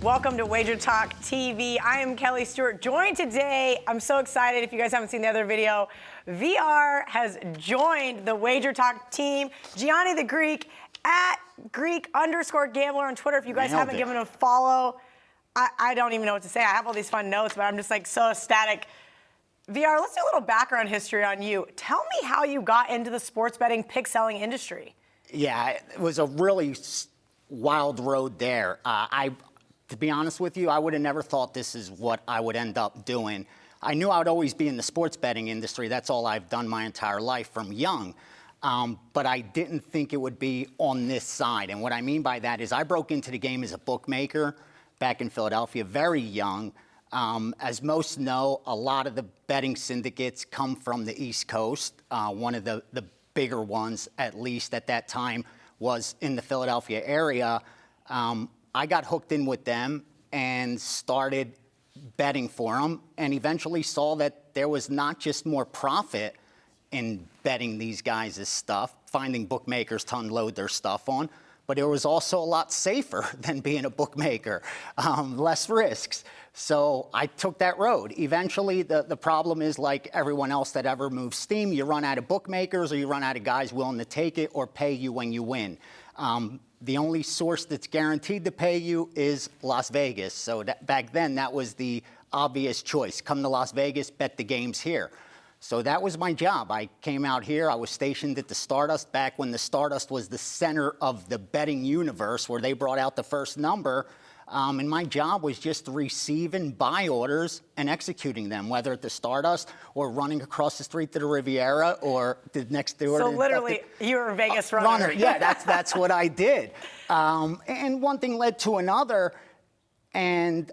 Welcome to Wager Talk TV. I am Kelly Stewart, joined today. I'm so excited. If you guys haven't seen the other video, VR has joined the Wager Talk team. Gianni the Greek at Greek_Gambler on Twitter. If you guys haven't given him a follow, I don't even know what to say. I have all these fun notes, but I'm just like so ecstatic. VR, let's do a little background history on you. Tell me how you got into the sports betting pick selling industry. Yeah, it was a really wild road there. To be honest with you, I would have never thought this is what I would end up doing. I knew I would always be in the sports betting industry. That's all I've done my entire life from young. But I didn't think it would be on this side. And what I mean by that is I broke into the game as a bookmaker back in Philadelphia, very young. As most know, a lot of the betting syndicates come from the East Coast. One of the bigger ones, at least at that time, was in the Philadelphia area. I got hooked in with them and started betting for them, and eventually saw that there was not just more profit in betting these guys' stuff, finding bookmakers to unload their stuff on, but it was also a lot safer than being a bookmaker, less risks. So I took that road. Eventually, the problem is, like everyone else that ever moves steam, you run out of bookmakers or you run out of guys willing to take it or pay you when you win. The only source that's guaranteed to pay you is Las Vegas. So back then, that was the obvious choice. Come to Las Vegas, bet the games here. So that was my job. I came out here. I was stationed at the Stardust back when the Stardust was the center of the betting universe, where they brought out the first number. And my job was just receiving buy orders and executing them, whether at the Stardust or running across the street to the Riviera or the next door. So literally, you were a Vegas runner. Yeah, that's what I did. And one thing led to another. And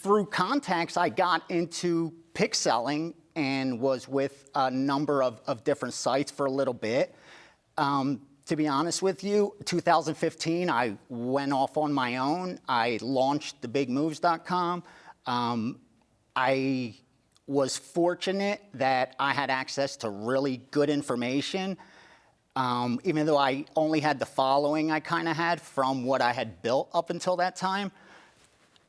through contacts, I got into pick selling and was with a number of different sites for a little bit. To be honest with you, 2015, I went off on my own. I launched thebigmoves.com. I was fortunate that I had access to really good information, even though I only had the following I kind of had from what I had built up until that time.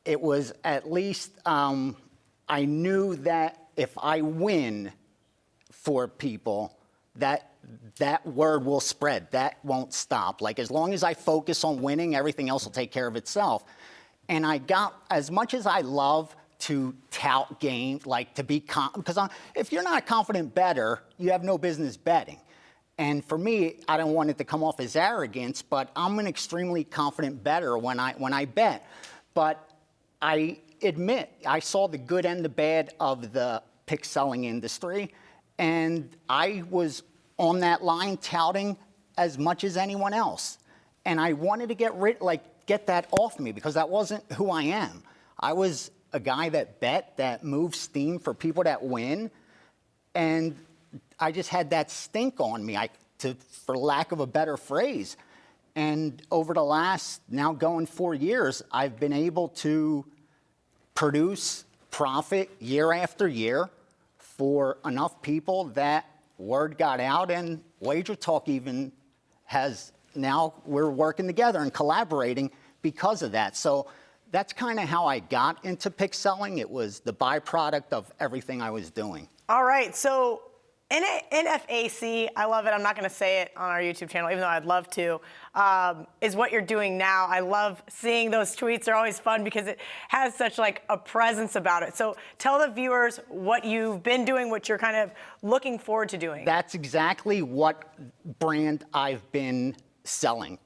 It was at least, I knew that if I win for people, that word will spread. That won't stop. Like, as long as I focus on winning, everything else will take care of itself. And I got, as much as I love to tout game, like to be, because if you're not a confident bettor, you have no business betting. And for me, I don't want it to come off as arrogance, but I'm an extremely confident bettor when I bet. But I admit, I saw the good and the bad of the pick selling industry, and I was on that line touting as much as anyone else. And I wanted to get that off me, because that wasn't who I am. I was a guy that bet, that moved steam for people that win. And I just had that stink on me, for lack of a better phrase. And over the last, now going 4 years, I've been able to produce profit year after year for enough people that word got out, and Wager Talk even has, now we're working together and collaborating because of that. So that's kind of how I got into pick selling. It was the byproduct of everything I was doing. All right, so NFAC, I love it. I'm not going to say it on our YouTube channel, even though I'd love to, is what you're doing now. I love seeing those tweets. They're always fun because it has such like a presence about it. So tell the viewers what you've been doing, what you're kind of looking forward to doing. That's exactly what brand I've been selling.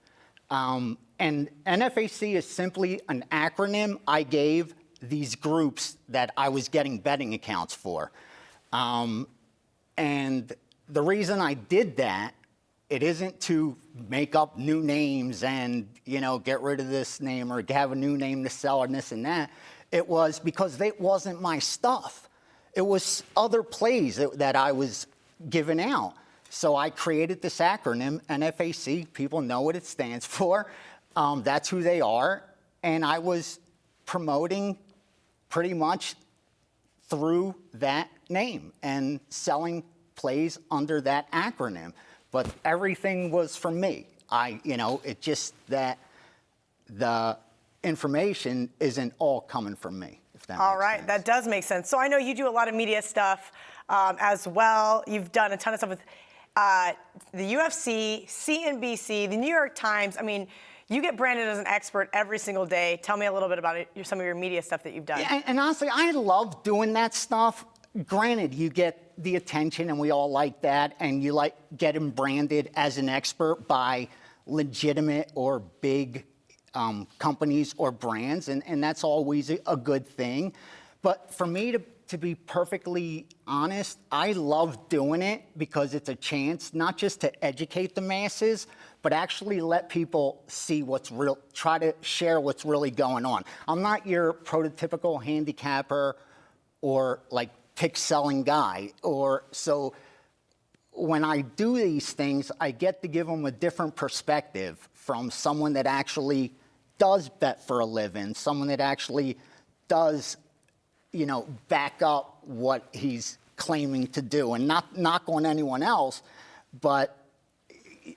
And NFAC is simply an acronym I gave these groups that I was getting betting accounts for. And the reason I did that, it isn't to make up new names and, get rid of this name or have a new name to sell and this and that. It was because it wasn't my stuff. It was other plays that I was giving out. So I created this acronym, NFAC. People know what it stands for. That's who they are. And I was promoting pretty much through that name and selling plays under that acronym. But everything was from me. It just that the information isn't all coming from me, if that All makes right, sense. that does make sense. So I know you do a lot of media stuff as well. You've done a ton of stuff with the UFC, CNBC, the New York Times. I mean, you get branded as an expert every single day. Tell me a little bit about it, some of your media stuff that you've done. Yeah, and honestly, I love doing that stuff. Granted, you get the attention, and we all like that, and you like getting branded as an expert by legitimate or big companies or brands, and that's always a good thing. But for me to be perfectly honest, I love doing it because it's a chance not just to educate the masses, but actually let people see what's real, try to share what's really going on. I'm not your prototypical handicapper or like pick selling guy, or so when I do these things, I get to give them a different perspective from someone that actually does bet for a living, someone that actually does, back up what he's claiming to do, and not knock on anyone else, but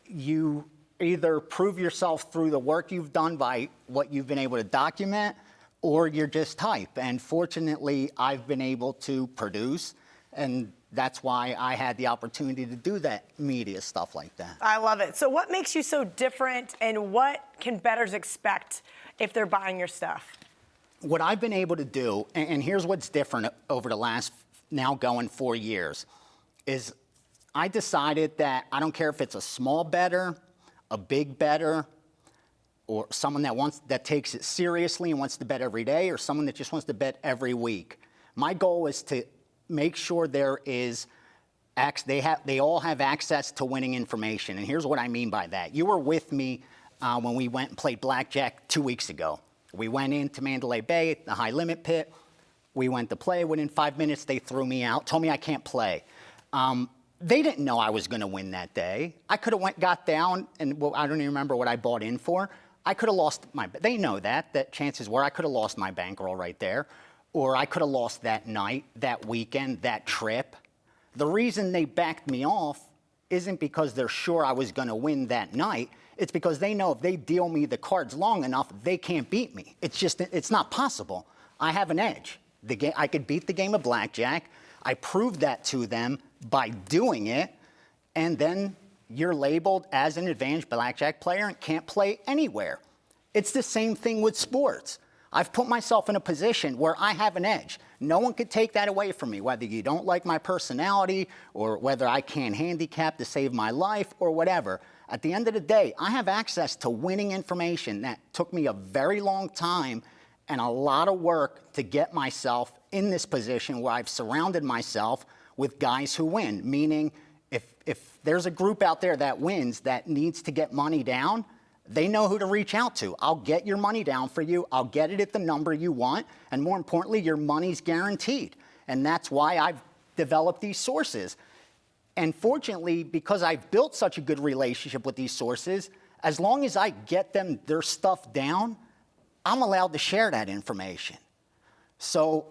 you either prove yourself through the work you've done by what you've been able to document, or you're just hype. And fortunately, I've been able to produce, and that's why I had the opportunity to do that media stuff like that. I love it. So what makes you so different, and what can bettors expect if they're buying your stuff? What I've been able to do, and here's what's different over the last now going 4 years, is I decided that I don't care if it's a small bettor, a big bettor, or someone that takes it seriously and wants to bet every day, or someone that just wants to bet every week. My goal is to make sure they all have access to winning information. And here's what I mean by that. You were with me when we went and played blackjack 2 weeks ago. We went into Mandalay Bay, the high limit pit. We went to play. Within 5 minutes, they threw me out, told me I can't play. They didn't know I was going to win that day. I could have got down, and I don't even remember what I bought in for. I could have lost they know that chances were I could have lost my bankroll right there, or I could have lost that night, that weekend, that trip. The reason they backed me off isn't because they're sure I was going to win that night. It's because they know if they deal me the cards long enough, they can't beat me. It's not possible. I have an edge. I could beat the game of blackjack. I proved that to them by doing it, and then you're labeled as an advantaged blackjack player and can't play anywhere. It's the same thing with sports. I've put myself in a position where I have an edge. No one could take that away from me, whether you don't like my personality or whether I can't handicap to save my life or whatever. At the end of the day, I have access to winning information that took me a very long time and a lot of work to get myself in this position where I've surrounded myself with guys who win, meaning if there's a group out there that wins that needs to get money down, they know who to reach out to. I'll get your money down for you. I'll get it at the number you want. And more importantly, your money's guaranteed. And that's why I've developed these sources. And fortunately, because I've built such a good relationship with these sources, as long as I get them their stuff down, I'm allowed to share that information. So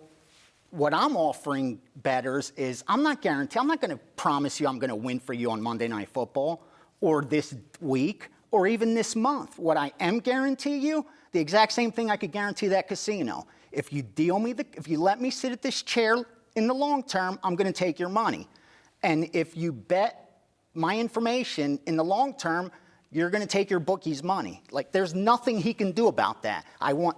what I'm offering bettors is I'm not going to promise you I'm going to win for you on Monday Night Football or this week or even this month. What I am guarantee you, the exact same thing I could guarantee that casino. If you let me sit at this chair in the long term, I'm going to take your money. And if you bet my information in the long term, you're going to take your bookie's money. Like, there's nothing he can do about that.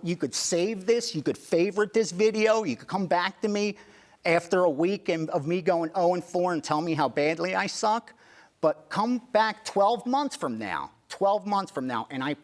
You could save this, you could favorite this video, you could come back to me after a week of me going 0-4 and tell me how badly I suck. But come back 12 months from now, and I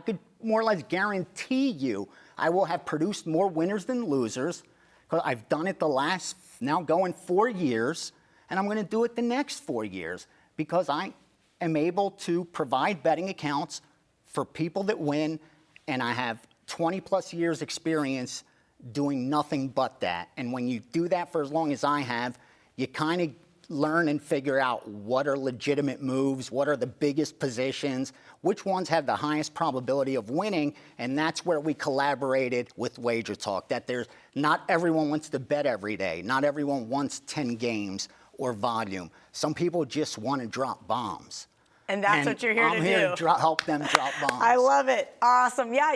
could more or less guarantee you I will have produced more winners than losers, because I've done it the last, now going 4 years, and I'm going to do it the next 4 years, because I am able to provide betting accounts for people that win, and I have 20 plus years experience doing nothing but that. And when you do that for as long as I have, you kind of learn and figure out what are legitimate moves, what are the biggest positions, which ones have the highest probability of winning, and that's where we collaborated with Wager Talk, that not everyone wants to bet every day, not everyone wants 10 games or volume. Some people just want to drop bombs. And that's what you're here to do. I'm here to help them drop bombs. I love it. Awesome. Yeah,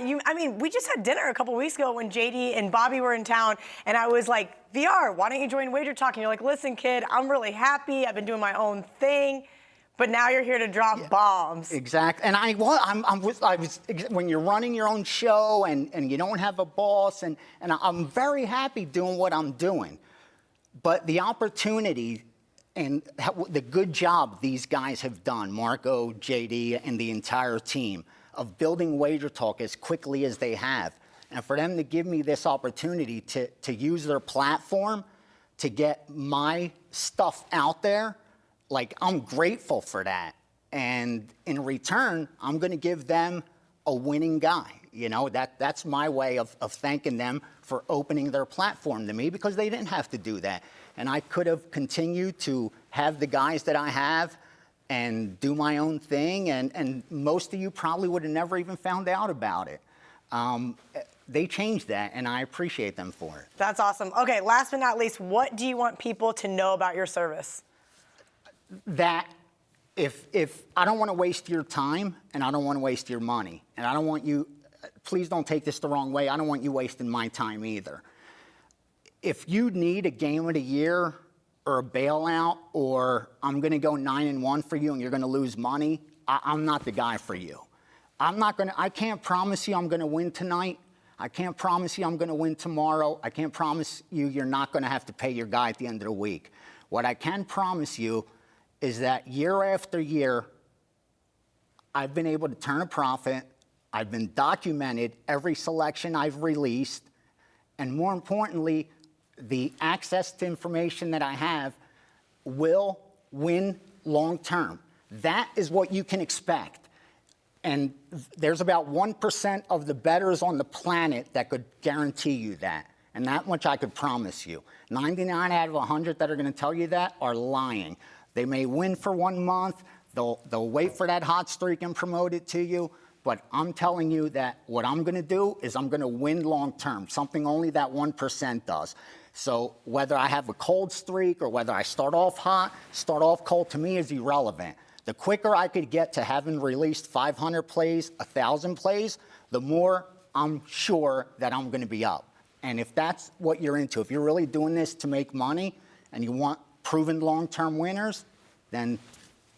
we just had dinner a couple weeks ago when JD and Bobby were in town, and I was like, VR, why don't you join Wager Talk? And you're like, listen, kid, I'm really happy. I've been doing my own thing. But now you're here to drop bombs. Exactly. And I was when you're running your own show and you don't have a boss, and I'm very happy doing what I'm doing. But the opportunity and the good job these guys have done, Marco, JD, and the entire team, of building Wager Talk as quickly as they have. And for them to give me this opportunity to use their platform to get my stuff out there, like, I'm grateful for that. And in return, I'm going to give them a winning guy. You know, that's my way of thanking them for opening their platform to me, because they didn't have to do that. And I could have continued to have the guys that I have and do my own thing. And most of you probably would have never even found out about it. They changed that, and I appreciate them for it. That's awesome. Okay, last but not least, what do you want people to know about your service? That if I don't want to waste your time, and I don't want to waste your money, and I don't want you, please don't take this the wrong way, I don't want you wasting my time either. If you need a game of the year or a bailout, or I'm going to go 9-1 for you and you're going to lose money, I'm not the guy for you. I can't promise you I'm going to win tonight. I can't promise you I'm going to win tomorrow. I can't promise you you're not going to have to pay your guy at the end of the week. What I can promise you is that year after year, I've been able to turn a profit. I've been documented every selection I've released. And more importantly, the access to information that I have will win long term. That is what you can expect. And there's about 1% of the bettors on the planet that could guarantee you that. And that much I could promise you. 99 out of 100 that are going to tell you that are lying. They may win for 1 month. They'll wait for that hot streak and promote it to you. But I'm telling you that what I'm going to do is I'm going to win long term, something only that 1% does. So whether I have a cold streak or whether I start off hot, start off cold, to me is irrelevant. The quicker I could get to having released 500 plays, 1,000 plays, the more I'm sure that I'm going to be up. And if that's what you're into, if you're really doing this to make money and you want proven long-term winners, then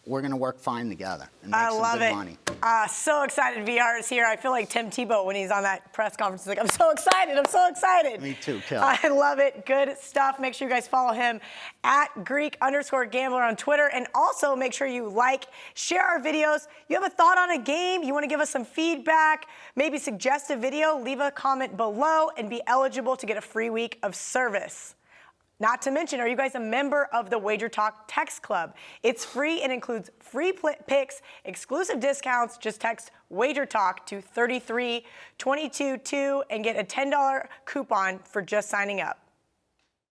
we're going to work fine together and make some good money. So excited VR is here. I feel like Tim Tebow when he's on that press conference. He's like, I'm so excited. I'm so excited. Me too, Kelly. I love it. Good stuff. Make sure you guys follow him at Greek_Gambler on Twitter. And also make sure you like, share our videos. You have a thought on a game, you want to give us some feedback, maybe suggest a video, leave a comment below and be eligible to get a free week of service. Not to mention, are you guys a member of the Wager Talk Text Club? It's free and includes free picks, exclusive discounts. Just text Wager Talk to 33222 and get a $10 coupon for just signing up.